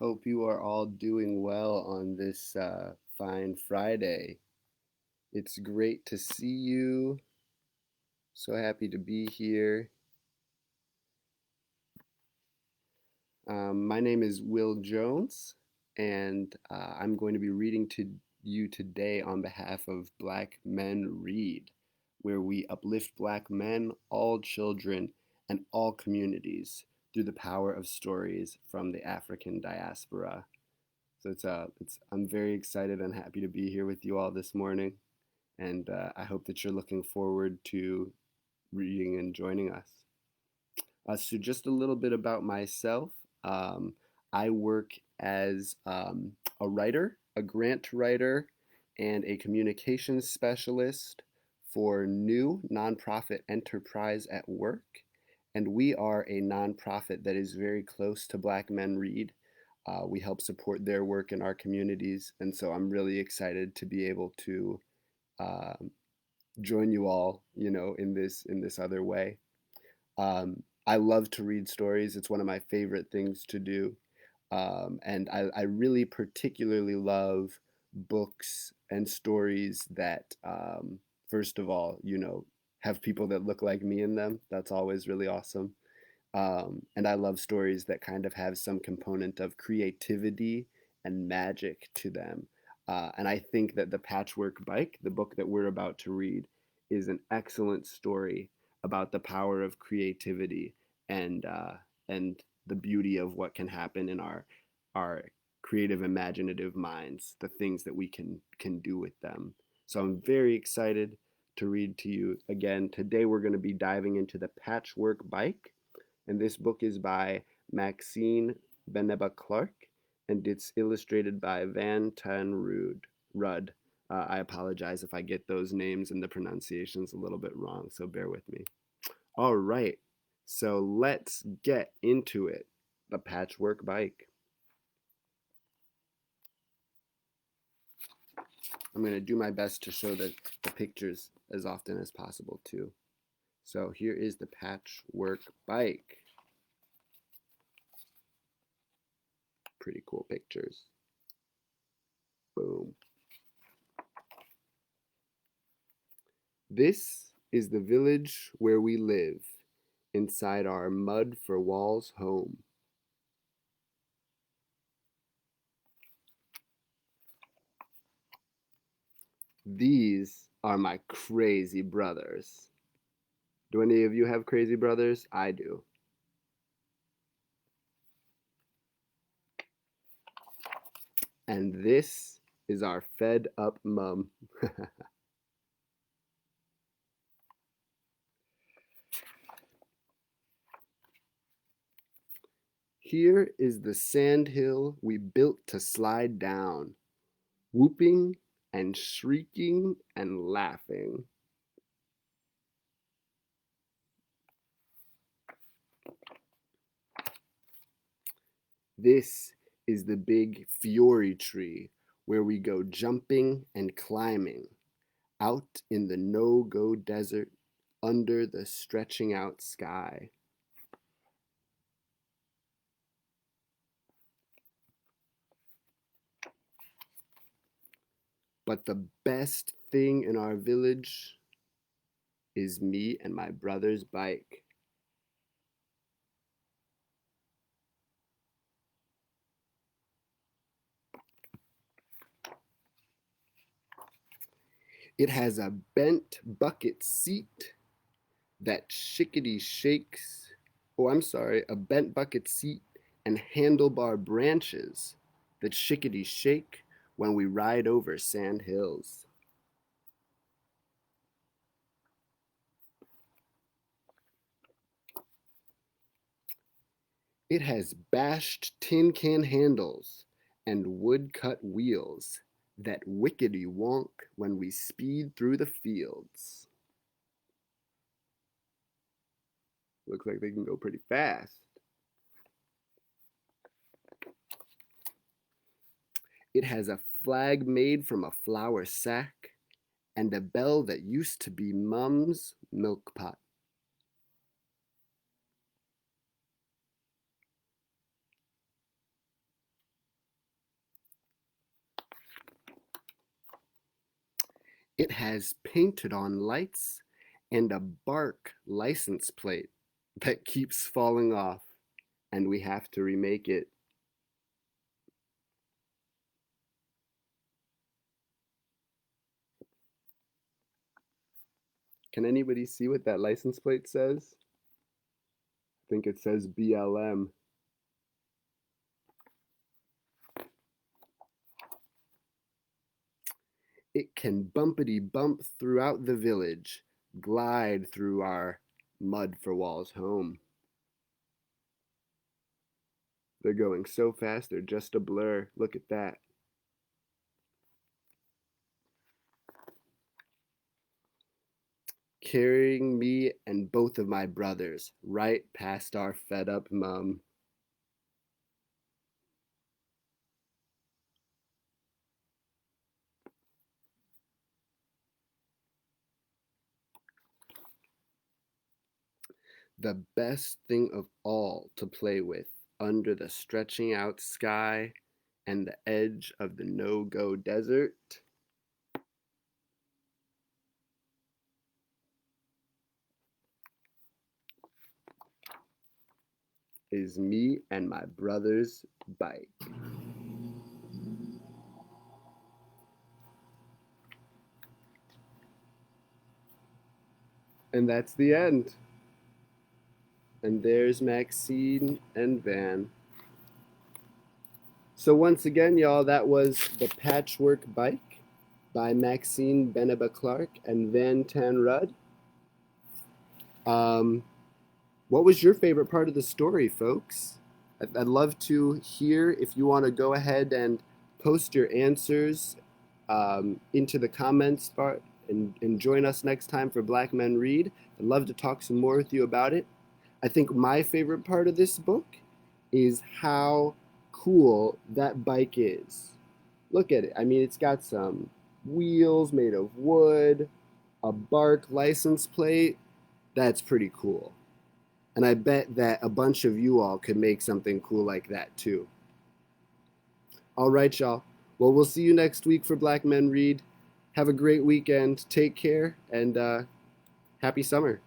Hope you are all doing well on this fine Friday. It's great to see you. So happy to be here. My name is Will Jones, and I'm going to be reading to you today on behalf of Black Men Read, where we uplift Black men, all children, and all communities through the power of stories from the African diaspora. So I'm very excited and happy to be here with you all this morning, and I hope that you're looking forward to reading and joining us. So just a little bit about myself. Um, I work as a writer, a grant writer, and a communications specialist for New Nonprofit Enterprise at Work. And we are a nonprofit that is very close to Black Men Read. We help support their work in our communities, and so I'm really excited to be able to uh, join you all, in this other way. I love to read stories. It's one of my favorite things to do. And I really particularly love books and stories that, first of all, have people that look like me in them. That's always really awesome. And I love stories that kind of have some component of creativity and magic to them. And I think that The Patchwork Bike, the book that we're about to read, is an excellent story about the power of creativity and and the beauty of what can happen in our creative, imaginative minds, the things that we can do with them. So I'm very excited to read to you again. Today we're going to be diving into The Patchwork Bike, and this book is by Maxine Beneba Clarke, and it's illustrated by Van Tan Rudd. I apologize if I get those names and the pronunciations a little bit wrong, so bear with me. All right, so let's get into it. The Patchwork Bike. I'm going to do my best to show the pictures as often as possible, too. So here is the Patchwork Bike. Pretty cool pictures. Boom. This is the village where we live, inside our mud for walls home. These are my crazy brothers. Do any of you have crazy brothers? I do. And this is our fed up mum. Here is the sand hill we built to slide down, whooping and shrieking and laughing. This is the big Fiori tree where we go jumping and climbing out in the no-go desert under the stretching out sky. But the best thing in our village is me and my brother's bike. It has a bent bucket seat that shickety shakes. Oh, I'm sorry, a bent bucket seat and handlebar branches that shickety shake when we ride over sand hills. It has bashed tin can handles and wood-cut wheels that wickety wonk when we speed through the fields. Looks like they can go pretty fast. It has a flag made from a flour sack and a bell that used to be Mum's milk pot. It has painted on lights and a bark license plate that keeps falling off, and we have to remake it. Can anybody see what that license plate says? I think it says BLM. It can bumpity bump throughout the village, glide through our mud for walls home. They're going so fast, they're just a blur. Look at that. Carrying me and both of my brothers right past our fed up mum. The best thing of all to play with under the stretching out sky and the edge of the no-go desert is me and my brother's bike. And that's the end. And there's Maxine and Van. So once again, y'all, that was The Patchwork Bike by Maxine Beneba Clarke and Van Tan Rudd. What was your favorite part of the story, folks? I'd love to hear if you want to go ahead and post your answers into the comments part and join us next time for Black Men Read. I'd love to talk some more with you about it. I think my favorite part of this book is how cool that bike is. Look at it. I mean, it's got some wheels made of wood, a bark license plate. That's pretty cool. And I bet that a bunch of you all could make something cool like that too. All right, y'all. Well, we'll see you next week for Black Men Read. Have a great weekend. Take care and happy summer.